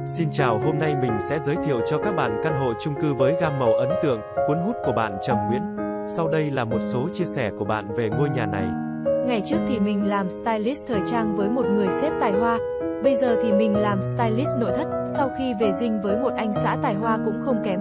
Xin chào, hôm nay mình sẽ giới thiệu cho các bạn căn hộ chung cư với gam màu ấn tượng, cuốn hút của bạn Trầm Nguyễn. Sau đây là một số chia sẻ của bạn về ngôi nhà này. Ngày trước thì mình làm stylist thời trang với một người sếp tài hoa. Bây giờ thì mình làm stylist nội thất, sau khi về dinh với một anh xã tài hoa cũng không kém.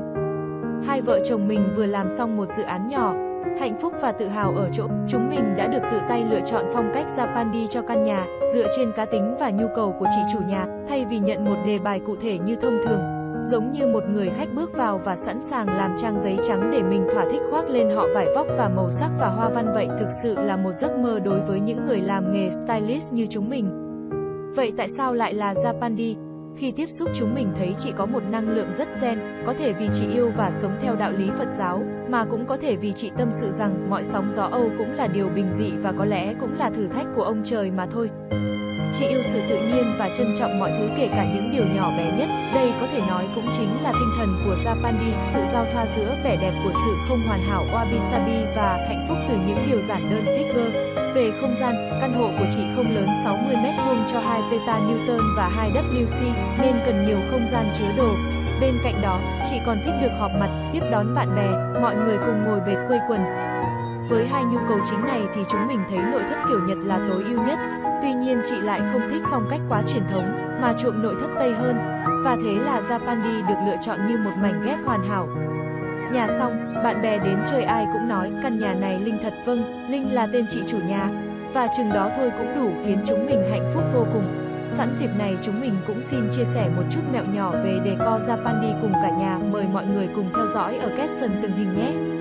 Hai vợ chồng mình vừa làm xong một dự án nhỏ. Hạnh phúc và tự hào ở chỗ, chúng mình đã được tự tay lựa chọn phong cách Japandi cho căn nhà, dựa trên cá tính và nhu cầu của chị chủ nhà, thay vì nhận một đề bài cụ thể như thông thường. Giống như một người khách bước vào và sẵn sàng làm trang giấy trắng để mình thỏa thích khoác lên họ vải vóc và màu sắc và hoa văn vậy, thực sự là một giấc mơ đối với những người làm nghề stylist như chúng mình. Vậy tại sao lại là Japandi? Khi tiếp xúc chúng mình thấy chị có một năng lượng rất zen, có thể vì chị yêu và sống theo đạo lý Phật giáo, mà cũng có thể vì chị tâm sự rằng mọi sóng gió Âu cũng là điều bình dị và có lẽ cũng là thử thách của ông trời mà thôi. Chị yêu sự tự nhiên và trân trọng mọi thứ kể cả những điều nhỏ bé nhất. Đây có thể nói cũng chính là tinh thần của Japandi, sự giao thoa giữa vẻ đẹp của sự không hoàn hảo wabi sabi và hạnh phúc từ những điều giản đơn Tiger. Về không gian, căn hộ của chị không lớn 60 m² cho 2 peta Newton và 2 WC, nên cần nhiều không gian chứa đồ. Bên cạnh đó, chị còn thích được họp mặt, tiếp đón bạn bè, mọi người cùng ngồi bệt quây quần. Với hai nhu cầu chính này thì chúng mình thấy nội thất kiểu Nhật là tối ưu nhất. Tuy nhiên chị lại không thích phong cách quá truyền thống, mà chuộng nội thất Tây hơn. Và thế là Japandi được lựa chọn như một mảnh ghép hoàn hảo. Nhà xong, bạn bè đến chơi ai cũng nói, căn nhà này Linh thật. Vâng, Linh là tên chị chủ nhà. Và chừng đó thôi cũng đủ khiến chúng mình hạnh phúc vô cùng. Sẵn dịp này chúng mình cũng xin chia sẻ một chút mẹo nhỏ về decor Japandi cùng cả nhà. Mời mọi người cùng theo dõi ở caption từng hình nhé.